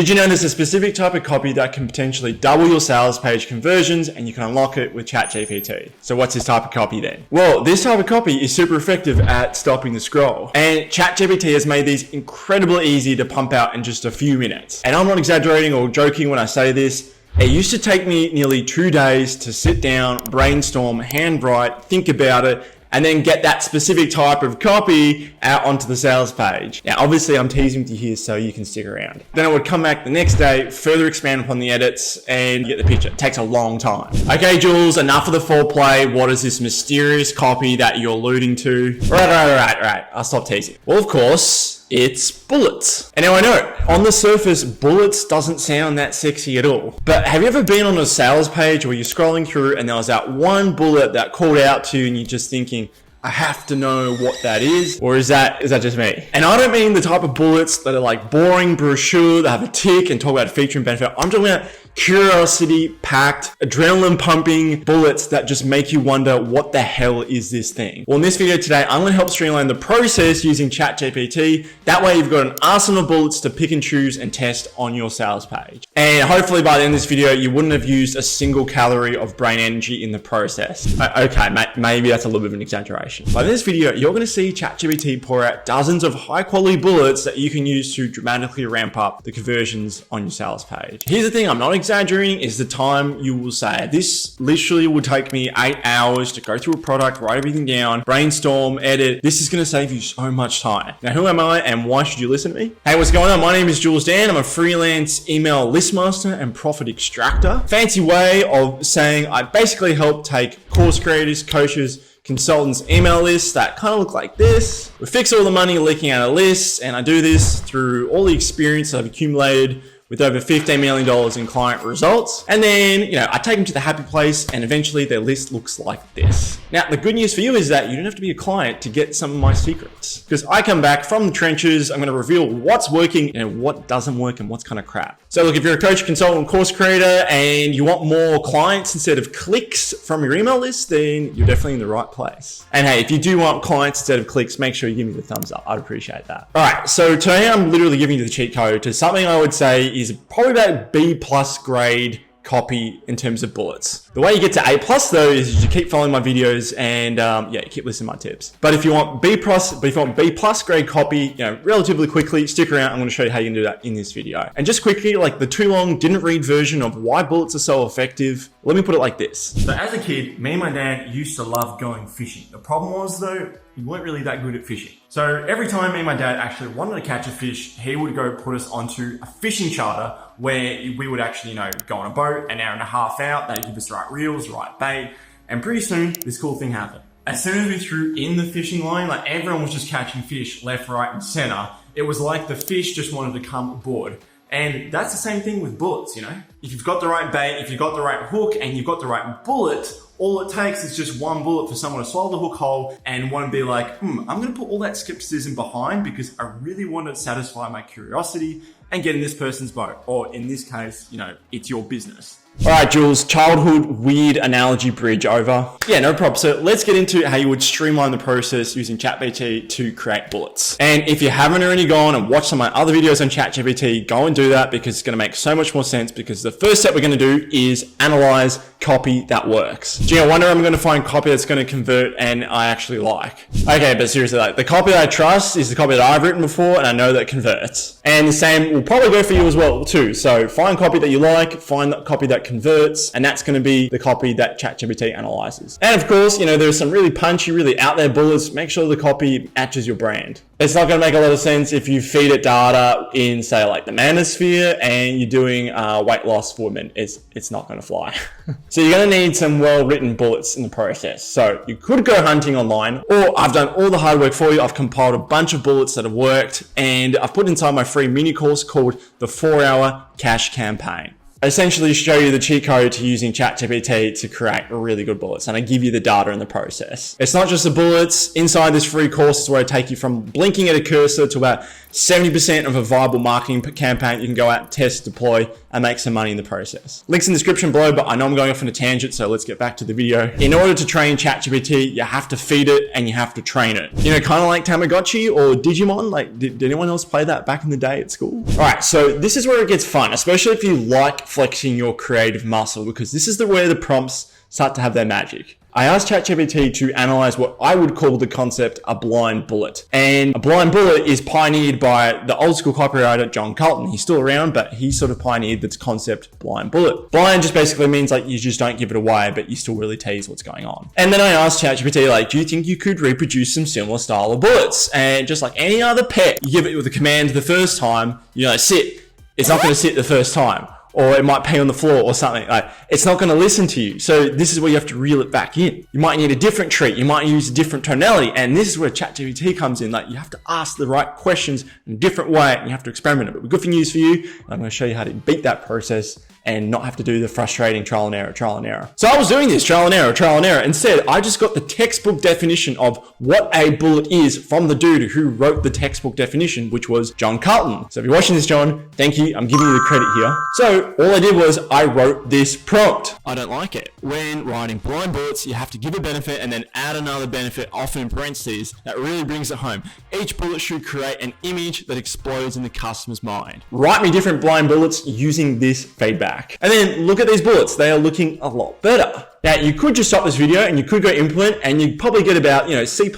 Did you know there's a specific type of copy that can potentially double your sales page conversions and you can unlock it with ChatGPT? So what's this type of copy then? Well, this type of copy is super effective at stopping the scroll. And ChatGPT has made these incredibly easy to pump out in just a few minutes. And I'm not exaggerating or joking when I say this. It used to take me nearly 2 days to sit down, brainstorm, handwrite, think about it, and then get that specific type of copy out onto the sales page. Now, obviously I'm teasing with you here so you can stick around. Then I would come back the next day, further expand upon the edits, and get the picture. It takes a long time. Okay, Jules, enough of the foreplay. What is this mysterious copy that you're alluding to? Right. I'll stop teasing. Well, of course, it's bullets. And now I know, on the surface, bullets doesn't sound that sexy at all. But have you ever been on a sales page where you're scrolling through and there was that one bullet that called out to you and you're just thinking, I have to know what that is? Or is that just me? And I don't mean the type of bullets that are like boring brochure that have a tick and talk about feature and benefit. I'm talking about curiosity-packed, adrenaline-pumping bullets that just make you wonder, what the hell is this thing? Well, in this video today, I'm going to help streamline the process using ChatGPT. That way you've got an arsenal of bullets to pick and choose and test on your sales page. And hopefully by the end of this video, you wouldn't have used a single calorie of brain energy in the process. Okay, maybe that's a little bit of an exaggeration. But in this video, you're going to see ChatGPT pour out dozens of high-quality bullets that you can use to dramatically ramp up the conversions on your sales page. Here's the thing, I'm not exaggerating, is the time you will say. This literally would take me 8 hours to go through a product, write everything down, brainstorm, edit. This is going to save you so much time. Now, who am I and why should you listen to me? Hey, what's going on? My name is Jules Dan. I'm a freelance email list master and profit extractor. Fancy way of saying I basically help take course creators, coaches, consultants' email lists that kind of look like this. We fix all the money leaking out of lists, and I do this through all the experience that I've accumulated with over $15 million in client results. And then, I take them to the happy place and eventually their list looks like this. Now, the good news for you is that you don't have to be a client to get some of my secrets, because I come back from the trenches. I'm going to reveal what's working and what doesn't work and what's kind of crap. So look, if you're a coach, consultant, course creator, and you want more clients instead of clicks from your email list, then you're definitely in the right place. And hey, if you do want clients instead of clicks, make sure you give me the thumbs up. I'd appreciate that. All right, so today I'm literally giving you the cheat code to something I would say is probably about B+ grade copy in terms of bullets. The way you get to A+ though is you keep following my videos and you keep listening to my tips. But if you want B+ grade copy, relatively quickly, stick around. I'm going to show you how you can do that in this video. And just quickly, like the too long, didn't read version of why bullets are so effective. Let me put it like this. So as a kid, me and my dad used to love going fishing. The problem was though, we weren't really that good at fishing. So every time me and my dad actually wanted to catch a fish, he would go put us onto a fishing charter where we would actually, go on a boat, an hour and a half out. They'd give us the right reels, the right bait. And pretty soon, this cool thing happened. As soon as we threw in the fishing line, like everyone was just catching fish left, right, and center. It was like the fish just wanted to come aboard. And that's the same thing with bullets, If you've got the right bait, if you've got the right hook, and you've got the right bullet, all it takes is just one bullet for someone to swallow the hook whole and want to be like, I'm going to put all that skepticism behind because I really want to satisfy my curiosity and get in this person's boat. Or in this case, it's your business. All right, Jules, childhood weird analogy bridge over. Yeah, no problem. So let's get into how you would streamline the process using ChatGPT to create bullets. And if you haven't already gone and watched some of my other videos on ChatGPT, go and do that because it's going to make so much more sense, because the first step we're going to do is analyze copy that works. Gee, I wonder if I'm going to find copy that's going to convert and I actually like. Okay, but seriously, like the copy that I trust is the copy that I've written before and I know that converts. And the same will probably go for you as well too. So find copy that you like, find that copy that converts, and that's going to be the copy that ChatGPT analyzes. And of course, there's some really punchy, really out there bullets. Make sure the copy matches your brand. It's not going to make a lot of sense if you feed it data in, say, like the manosphere and you're doing weight loss for women. It's not going to fly. So you're going to need some well-written bullets in the process. So you could go hunting online, or I've done all the hard work for you. I've compiled a bunch of bullets that have worked, and I've put inside my free mini course called the 4-Hour Cash Campaign. essentially show you the cheat code to using ChatGPT to create really good bullets, and I give you the data in the process. It's not just the bullets. Inside this free course is where I take you from blinking at a cursor to about 70% of a viable marketing campaign. You can go out, test, deploy, and make some money in the process. Links in the description below, but I know I'm going off on a tangent, so let's get back to the video. In order to train ChatGPT, you have to feed it and you have to train it. You know, kind of like Tamagotchi or Digimon. Like, did anyone else play that back in the day at school? All right, so this is where it gets fun, especially if you like flexing your creative muscle, because this is where the prompts start to have their magic. I asked ChatGPT to analyze what I would call the concept a blind bullet. And a blind bullet is pioneered by the old school copywriter John Colton. He's still around, but he sort of pioneered this concept blind bullet. Blind just basically means like you just don't give it away, but you still really tease what's going on. And then I asked ChatGPT, like, do you think you could reproduce some similar style of bullets? And just like any other pet, you give it with a command the first time, you know, sit. It's not going to sit the first time. Or it might pee on the floor or something. Like, it's not going to listen to you. So this is where you have to reel it back in. You might need a different treat. You might use a different tonality. And this is where ChatGPT comes in. Like, you have to ask the right questions in a different way and you have to experiment it. But the good news for you, I'm going to show you how to beat that process and not have to do the frustrating trial and error. So I was doing this trial and error. Instead, I just got the textbook definition of what a bullet is from the dude who wrote the textbook definition, which was John Carlton. So if you're watching this, John, thank you. I'm giving you the credit here. So all I did was I wrote this prompt. I don't like it. When writing blind bullets, you have to give a benefit and then add another benefit, often in parentheses. That really brings it home. Each bullet should create an image that explodes in the customer's mind. Write me different blind bullets using this feedback. And then look at these bullets. They are looking a lot better. Now, you could just stop this video and you could go implement and you'd probably get about, C+,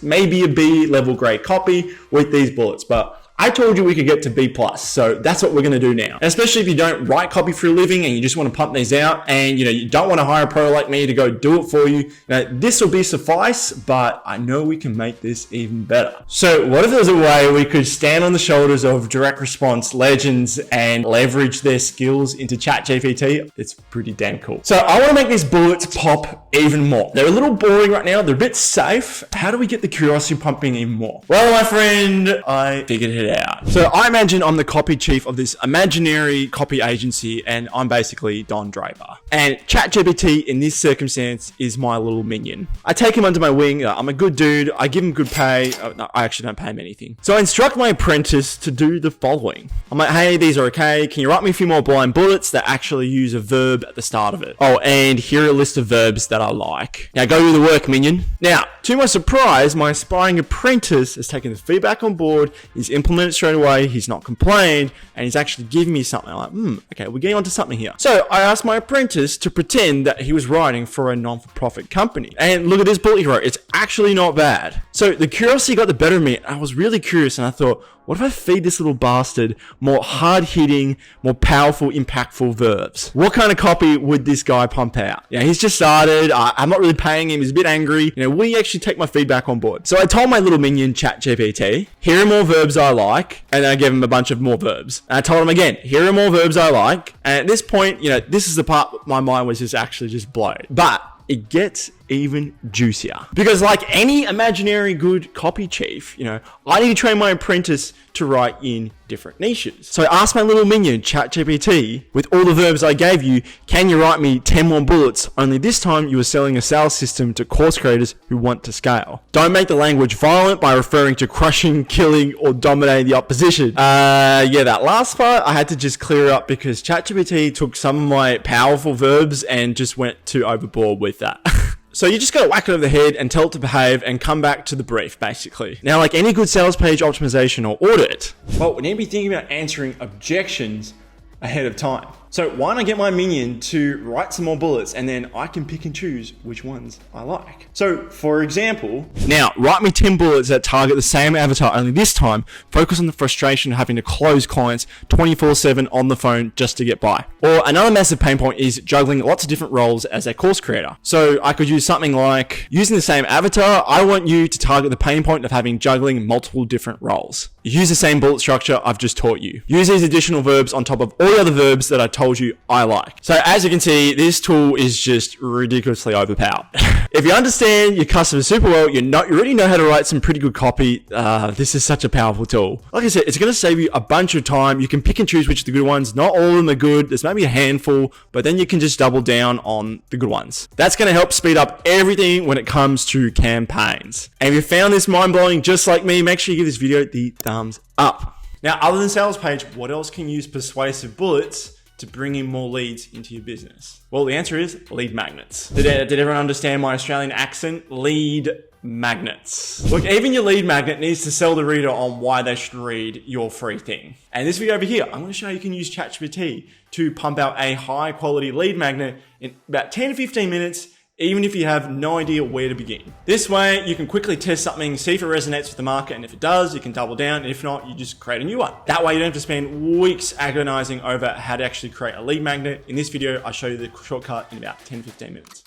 maybe a B level grade copy with these bullets. But I told you we could get to B+, so that's what we're going to do now. And especially if you don't write copy for a living and you just want to pump these out and, you don't want to hire a pro like me to go do it for you. Now, this will be suffice, but I know we can make this even better. So what if there's a way we could stand on the shoulders of direct response legends and leverage their skills into ChatGPT? It's pretty damn cool. So I want to make these bullets pop even more. They're a little boring right now. They're a bit safe. How do we get the curiosity pumping even more? Well, my friend, I figured it out. So I imagine I'm the copy chief of this imaginary copy agency and I'm basically Don Draper. And ChatGPT in this circumstance is my little minion. I take him under my wing. I'm a good dude. I give him good pay. Oh, no, I actually don't pay him anything. So I instruct my apprentice to do the following. I'm like, hey, these are okay. Can you write me a few more blind bullets that actually use a verb at the start of it? Oh, and here are a list of verbs that I like. Now go do the work, minion. Now, to my surprise, my aspiring apprentice has taken the feedback on board. He's implemented it straight away, he's not complained, and he's actually giving me something. I'm like, okay, we're getting onto something here. So I asked my apprentice to pretend that he was writing for a non-for-profit company. And look at this bullet he wrote. It's actually not bad. So the curiosity got the better of me. I was really curious and I thought, what if I feed this little bastard more hard-hitting, more powerful, impactful verbs? What kind of copy would this guy pump out? He's just started. I'm not really paying him. He's a bit angry. Will he actually take my feedback on board? So I told my little minion ChatGPT, here are more verbs I like, and then I gave him a bunch of more verbs. And I told him again, here are more verbs I like. And at this point, this is the part my mind was just blown. But it gets even juicier. Because like any imaginary good copy chief, I need to train my apprentice to write in different niches. So I asked my little minion, ChatGPT, with all the verbs I gave you, can you write me 10 more bullets? Only this time you were selling a sales system to course creators who want to scale. Don't make the language violent by referring to crushing, killing, or dominating the opposition. That last part I had to just clear up because ChatGPT took some of my powerful verbs and just went too overboard with that. So you just got to whack it over the head and tell it to behave and come back to the brief, basically. Now, like any good sales page optimization or audit, well, we need to be thinking about answering objections ahead of time. So why not get my minion to write some more bullets and then I can pick and choose which ones I like. So for example, now write me 10 bullets that target the same avatar, only this time focus on the frustration of having to close clients 24/7 on the phone just to get by. Or another massive pain point is juggling lots of different roles as a course creator. So I could use something like, using the same avatar, I want you to target the pain point of having juggling multiple different roles. Use the same bullet structure I've just taught you. Use these additional verbs on top of all the other verbs that I told you I like. So as you can see, this tool is just ridiculously overpowered. If you understand your customers super well, you already know how to write some pretty good copy. This is such a powerful tool. Like I said, it's going to save you a bunch of time. You can pick and choose which are the good ones. Not all of them are good. There's maybe a handful, but then you can just double down on the good ones. That's going to help speed up everything when it comes to campaigns. And if you found this mind-blowing just like me, make sure you give this video the thumbs up. Now, other than sales page, what else can you use persuasive bullets to bring in more leads into your business? Well, the answer is lead magnets. Did everyone understand my Australian accent? Lead magnets. Look, even your lead magnet needs to sell the reader on why they should read your free thing. And this video over here, I'm going to show you can use ChatGPT to pump out a high quality lead magnet in about 10 to 15 minutes, even if you have no idea where to begin. This way, you can quickly test something, see if it resonates with the market, and if it does, you can double down, and if not, you just create a new one. That way, you don't have to spend weeks agonizing over how to actually create a lead magnet. In this video, I show you the shortcut in about 10 to 15 minutes.